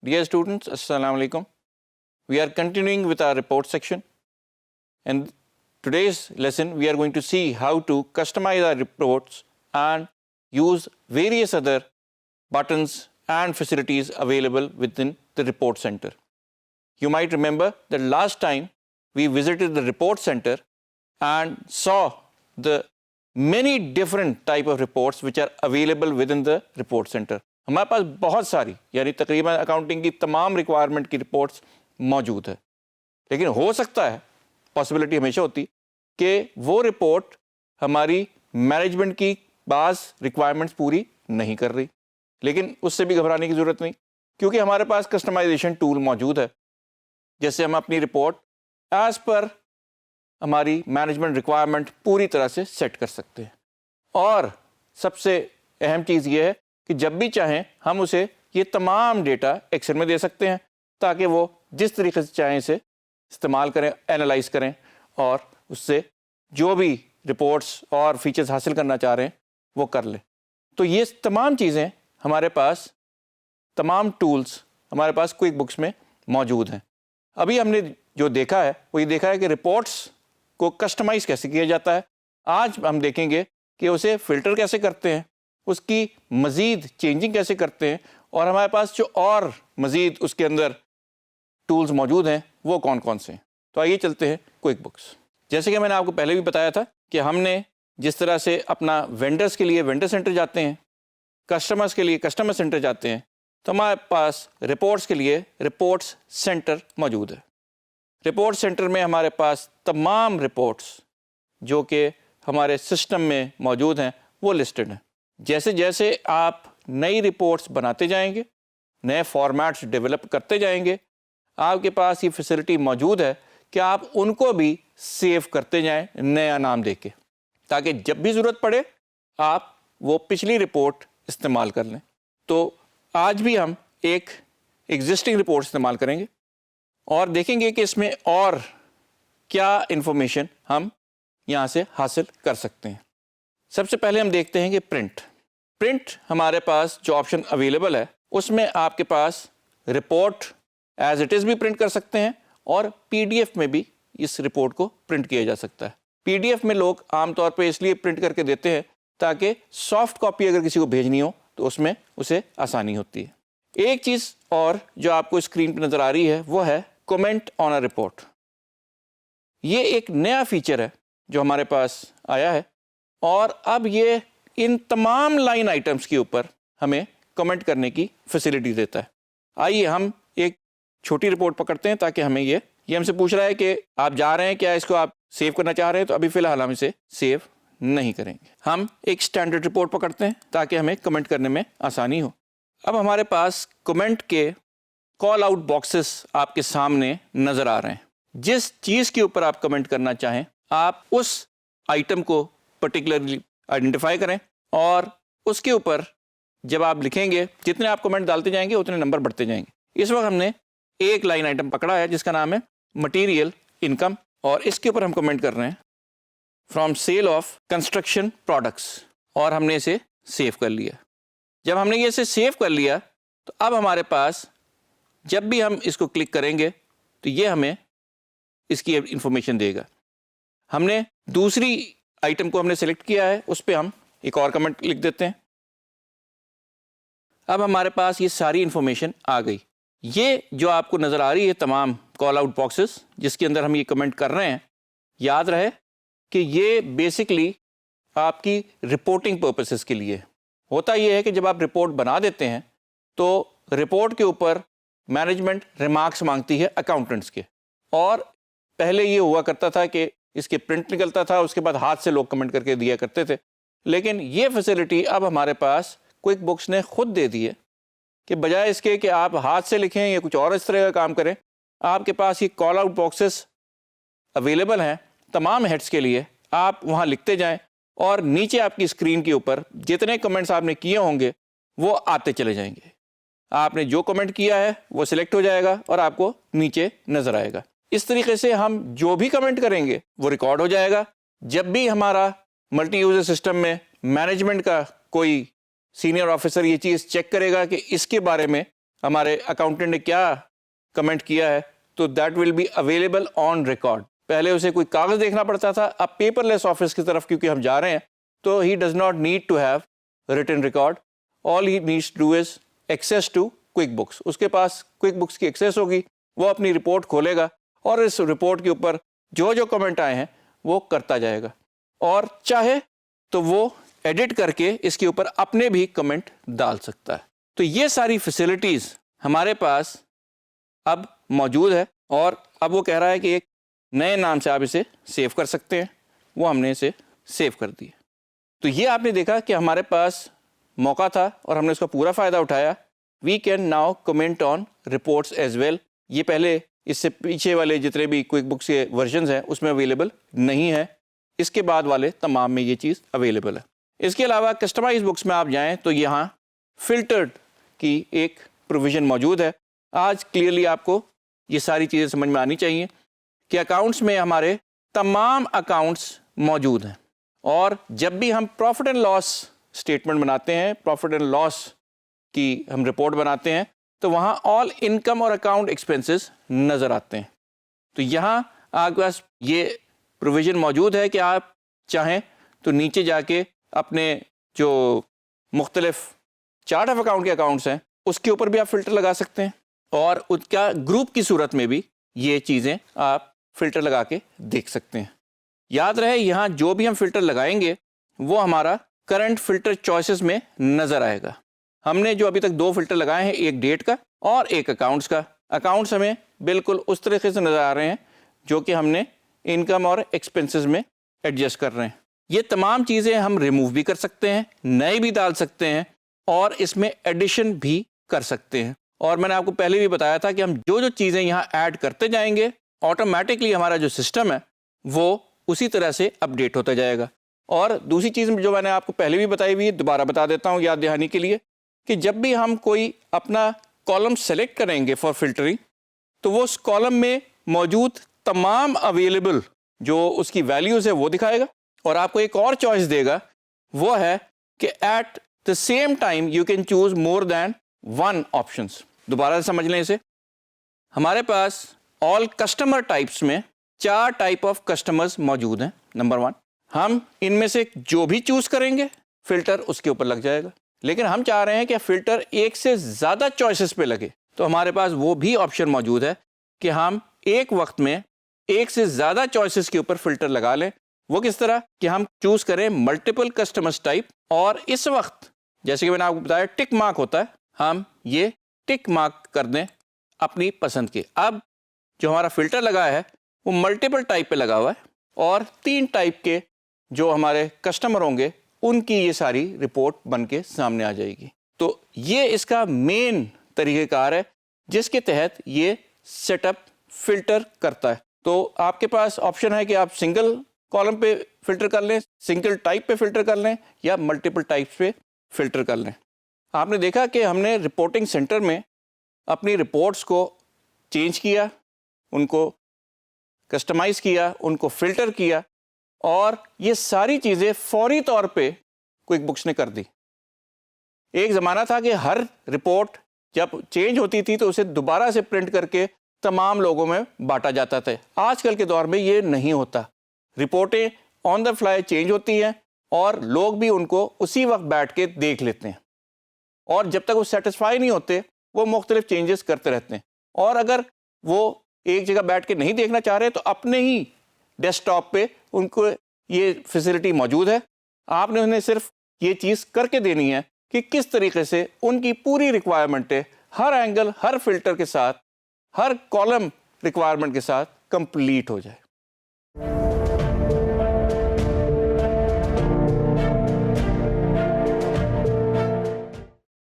Dear students, Assalamu alaikum. We are continuing with our report section, and today's lesson we are going to see how to customize our reports and use various other buttons and facilities available within the report center. You might remember that last time we visited the report center and saw the many different type of reports which are available within the report center. हमारे पास बहुत सारी यानी तकरीबन accounting की तमाम requirement की reports मौजूद है, लेकिन हो सकता है, पॉसिबिलिटी हमेशा होती कि वो रिपोर्ट हमारी मैनेजमेंट की बाज़ रिक्वायरमेंट्स पूरी नहीं कर रही। लेकिन उससे भी घबराने की ज़रूरत नहीं, क्योंकि हमारे पास कस्टमाइजेशन टूल मौजूद है, जैसे हम अपनी रिपोर्ट एज़ पर हमारी मैनेजमेंट रिक्वायरमेंट पूरी तरह से सेट कर सकते हैं। और सबसे अहम चीज़ ये है कि जब भी चाहें हम उसे ये तमाम डेटा एक्सेल में दे सकते हैं, ताकि वो जिस तरीके से चाहें इसे इस्तेमाल करें, एनालाइज करें और उससे जो भी रिपोर्ट्स और फीचर्स हासिल करना चाह रहे हैं वो कर लें। तो ये तमाम चीज़ें हमारे पास, तमाम टूल्स हमारे पास क्विक बुक्स में मौजूद हैं। अभी हमने जो देखा है वो ये देखा है कि रिपोर्ट्स को कस्टमाइज़ कैसे किया जाता है। आज हम देखेंगे कि उसे फ़िल्टर कैसे करते हैं, उसकी मज़ीद चेंजिंग कैसे करते हैं, और हमारे पास जो और मज़ीद उसके अंदर टूल्स मौजूद हैं वो कौन कौन से हैं। तो आइए चलते हैं क्विक बुक्स। जैसे कि मैंने आपको पहले भी बताया था कि हमने जिस तरह से अपना वेंडर्स के लिए वेंडर सेंटर जाते हैं, कस्टमर्स के लिए कस्टमर सेंटर जाते हैं, तो हमारे पास रिपोर्ट्स के लिए रिपोर्ट्स सेंटर मौजूद है। रिपोर्ट सेंटर में हमारे पास तमाम रिपोर्ट्स जो कि हमारे सिस्टम में मौजूद हैं वो लिस्टेड हैं। जैसे जैसे आप नई रिपोर्ट्स बनाते जाएंगे, नए फॉर्मेट्स डेवलप करते जाएंगे, आपके पास ये फैसिलिटी मौजूद है कि आप उनको भी सेव करते जाएं नया नाम देके, ताकि जब भी ज़रूरत पड़े आप वो पिछली रिपोर्ट इस्तेमाल कर लें। तो आज भी हम एक एग्जिस्टिंग रिपोर्ट इस्तेमाल करेंगे और देखेंगे कि इसमें और क्या इन्फॉर्मेशन हम यहाँ से हासिल कर सकते हैं। सबसे पहले हम देखते हैं कि प्रिंट हमारे पास जो ऑप्शन अवेलेबल है उसमें आपके पास रिपोर्ट एज इट इज़ भी प्रिंट कर सकते हैं और पीडीएफ में भी इस रिपोर्ट को प्रिंट किया जा सकता है। पीडीएफ में लोग आमतौर पर इसलिए प्रिंट करके देते हैं ताकि सॉफ्ट कॉपी अगर किसी को भेजनी हो तो उसमें उसे आसानी होती है। एक चीज़ और जो आपको स्क्रीन पर नज़र आ रही है वो है कमेंट ऑन अ रिपोर्ट। ये एक नया फीचर है जो हमारे पास आया है, और अब ये इन तमाम लाइन आइटम्स के ऊपर हमें कमेंट करने की फैसिलिटी देता है। आइए हम एक छोटी रिपोर्ट पकड़ते हैं ताकि हमें ये हमसे पूछ रहा है कि आप जा रहे हैं क्या, इसको आप सेव करना चाह रहे हैं, तो अभी फ़िलहाल हम इसे सेव नहीं करेंगे। हम एक स्टैंडर्ड रिपोर्ट पकड़ते हैं ताकि हमें कमेंट करने में आसानी हो। अब हमारे पास कमेंट के कॉल आउट बॉक्सेस आपके सामने नज़र आ रहे हैं। जिस चीज़ के ऊपर आप कमेंट करना चाहें आप उस आइटम को पर्टिकुलरली आइडेंटिफाई करें, और उसके ऊपर जब आप लिखेंगे, जितने आप कमेंट डालते जाएंगे उतने नंबर बढ़ते जाएंगे। इस वक्त हमने एक लाइन आइटम पकड़ा है जिसका नाम है मटेरियल इनकम, और इसके ऊपर हम कमेंट कर रहे हैं from sale of construction products, और हमने इसे सेव कर लिया। जब हमने ये इसे सेव कर लिया तो अब हमारे पास जब भी हम इसको क्लिक करेंगे तो ये हमें इसकी इंफॉर्मेशन देगा। हमने दूसरी आइटम को हमने सेलेक्ट किया है, उस पर हम एक और कमेंट लिख देते हैं। अब हमारे पास ये सारी इंफॉर्मेशन आ गई। ये जो आपको नज़र आ रही है तमाम कॉल आउट बॉक्सेस जिसके अंदर हम ये कमेंट कर रहे हैं, याद रहे कि ये बेसिकली आपकी रिपोर्टिंग पर्पसेस के लिए होता। ये है कि जब आप रिपोर्ट बना देते हैं तो रिपोर्ट के ऊपर मैनेजमेंट रिमार्क्स मांगती है अकाउंटेंट्स के, और पहले ये हुआ करता था कि इसके प्रिंट निकलता था, उसके बाद हाथ से लोग कमेंट करके दिया करते थे। लेकिन ये फैसिलिटी अब हमारे पास क्विक बुक्स ने खुद दे दी है कि बजाय इसके कि आप हाथ से लिखें या कुछ और इस तरह का काम करें, आपके पास ये कॉल आउट बॉक्सेस अवेलेबल हैं तमाम हेड्स के लिए। आप वहाँ लिखते जाएं और नीचे आपकी स्क्रीन के ऊपर जितने कमेंट्स आपने किए होंगे वो आते चले जाएंगे। आपने जो कमेंट किया है वो सिलेक्ट हो जाएगा और आपको नीचे नज़र आएगा। इस तरीके से हम जो भी कमेंट करेंगे वो रिकॉर्ड हो जाएगा। जब भी हमारा मल्टी यूज़र सिस्टम में मैनेजमेंट का कोई सीनियर ऑफिसर ये चीज़ चेक करेगा कि इसके बारे में हमारे अकाउंटेंट ने क्या कमेंट किया है, तो that will be available on record. पहले उसे कोई कागज़ देखना पड़ता था, अब पेपरलेस ऑफिस की तरफ क्योंकि हम जा रहे हैं, तो he does not need to have written record, all he needs to do is access to QuickBooks. उसके पास क्विक बुक्स की एक्सेस होगी, वो अपनी रिपोर्ट खोलेगा और इस रिपोर्ट के ऊपर जो जो कमेंट आए हैं वो करता जाएगा, और चाहे तो वो एडिट करके इसके ऊपर अपने भी कमेंट डाल सकता है। तो ये सारी फैसिलिटीज़ हमारे पास अब मौजूद है, और अब वो कह रहा है कि एक नए नाम से आप इसे सेव कर सकते हैं। वो हमने इसे सेव कर दिया। तो ये आपने देखा कि हमारे पास मौका था और हमने उसका पूरा फ़ायदा उठाया। We can now comment on reports as well. ये पहले इससे पीछे वाले जितने भी क्विक बुक्स के वर्जन्स हैं उसमें अवेलेबल नहीं है, इसके बाद वाले तमाम में ये चीज़ अवेलेबल है। इसके अलावा कस्टमाइज बुक्स में आप जाएं तो यहाँ फ़िल्टर्ड की एक प्रोविज़न मौजूद है। आज क्लियरली आपको ये सारी चीज़ें समझ में आनी चाहिए कि अकाउंट्स में हमारे तमाम अकाउंट्स मौजूद हैं, और जब भी हम प्रॉफिट एंड लॉस स्टेटमेंट बनाते हैं, प्रॉफिट एंड लॉस की हम रिपोर्ट बनाते हैं, तो वहाँ ऑल इनकम और अकाउंट एक्सपेंसेस नज़र आते हैं। तो यहाँ आपके पास ये प्रोविज़न मौजूद है कि आप चाहें तो नीचे जाके अपने जो मुख्तलिफ चार्ट ऑफ अकाउंट के अकाउंट्स हैं उसके ऊपर भी आप फ़िल्टर लगा सकते हैं, और उसका ग्रुप की सूरत में भी ये चीज़ें आप फ़िल्टर लगा के देख सकते हैं। याद रहे यहाँ जो भी हम फ़िल्टर लगाएंगे वो हमारा करंट फ़िल्टर चॉइसेस में नज़र आएगा। हमने जो अभी तक 2 फ़िल्टर लगाए हैं, एक डेट का और एक अकाउंट्स का। अकाउंट्स हमें बिल्कुल उस तरीके से नज़र आ रहे हैं जो कि हमने इनकम और एक्सपेंसेस में एडजस्ट कर रहे हैं। ये तमाम चीज़ें हम रिमूव भी कर सकते हैं, नए भी डाल सकते हैं, और इसमें एडिशन भी कर सकते हैं। और मैंने आपको पहले भी बताया था कि हम जो जो चीज़ें यहाँ ऐड करते जाएंगे, ऑटोमेटिकली हमारा जो सिस्टम है वो उसी तरह से अपडेट होता जाएगा। और दूसरी चीज़ जो मैंने आपको पहले भी बताई हुई है, दोबारा बता देता हूँ याद दहानी के लिए, कि जब भी हम कोई अपना कॉलम सेलेक्ट करेंगे फॉर फिल्टरिंग, तो वो उस कॉलम में मौजूद तमाम अवेलेबल जो उसकी वैल्यूज़ है वो दिखाएगा, और आपको एक और चॉइस देगा, वो है कि at the same time you can choose more than 1 options. दोबारा से समझ लें इसे। हमारे पास ऑल कस्टमर टाइप्स में 4 टाइप ऑफ कस्टमर्स मौजूद हैं। नंबर 1, हम इनमें से जो भी चूज़ करेंगे फ़िल्टर उसके ऊपर लग जाएगा। लेकिन हम चाह रहे हैं कि फ़िल्टर एक से ज़्यादा चॉइसेस पे लगे, तो हमारे पास वो भी ऑप्शन मौजूद है कि हम एक वक्त में एक से ज़्यादा चॉइसेस के ऊपर फ़िल्टर लगा लें। वो किस तरह कि हम चूज़ करें मल्टीपल कस्टमर्स टाइप, और इस वक्त जैसे कि मैंने आपको बताया टिक मार्क होता है, हम ये टिक मार्क कर दें अपनी पसंद के। अब जो हमारा फ़िल्टर लगा है वो मल्टीपल टाइप पे लगा हुआ है, और 3 टाइप के जो हमारे कस्टमर होंगे उनकी ये सारी रिपोर्ट बन के सामने आ जाएगी। तो ये इसका मेन तरीक़ेकार है जिसके तहत ये सेटअप फ़िल्टर करता है। तो आपके पास ऑप्शन है कि आप सिंगल कॉलम पे फ़िल्टर कर लें, सिंगल टाइप पे फ़िल्टर कर लें, या मल्टीपल टाइप्स पे फ़िल्टर कर लें। आपने देखा कि हमने रिपोर्टिंग सेंटर में अपनी रिपोर्ट्स को चेंज किया, उनको कस्टमाइज़ किया, उनको फ़िल्टर किया, और ये सारी चीज़ें फौरी तौर पे क्विक बुक्स ने कर दी। एक ज़माना था कि हर रिपोर्ट जब चेंज होती थी तो उसे दोबारा से प्रिंट करके तमाम लोगों में बांटा जाता था। आजकल के दौर में ये नहीं होता। रिपोर्टें ऑन द फ्लाई चेंज होती हैं, और लोग भी उनको उसी वक्त बैठ के देख लेते हैं, और जब तक वो सेटिस्फाई नहीं होते वो मुख्तलिफ चेंजेस करते रहते हैं। और अगर वो एक जगह बैठ के नहीं देखना चाह रहे तो अपने ही डेस्कटॉप पे उनको ये फैसिलिटी मौजूद है। आपने उन्हें सिर्फ ये चीज़ करके देनी है कि किस तरीके से उनकी पूरी रिक्वायरमेंटें हर एंगल, हर फिल्टर के साथ, हर कॉलम रिक्वायरमेंट के साथ कंप्लीट हो जाए।